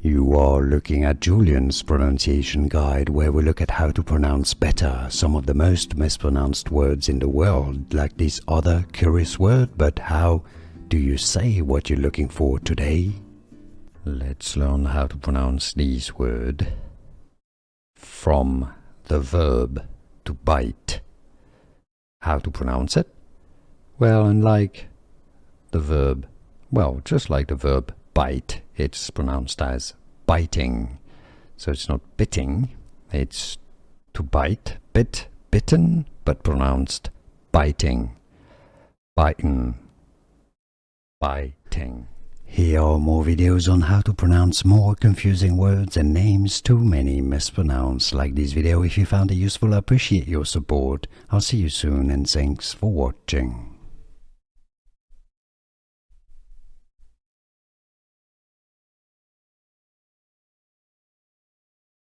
You are looking at Julian's pronunciation guide, where we look at how to pronounce better some of the most mispronounced words in the world, like this other curious word. But how do you say what you're looking for today? Let's learn how to pronounce this word. From the verb to bite. How to pronounce it? Well, unlike the verb, just like the verb bite, it's pronounced as biting. So it's not bitting, it's to bite, bitten, but pronounced biting. Biting. Here are more videos on how to pronounce more confusing words and names too many mispronounced. Like this video if you found it useful. I appreciate your support. I'll see you soon and thanks for watching.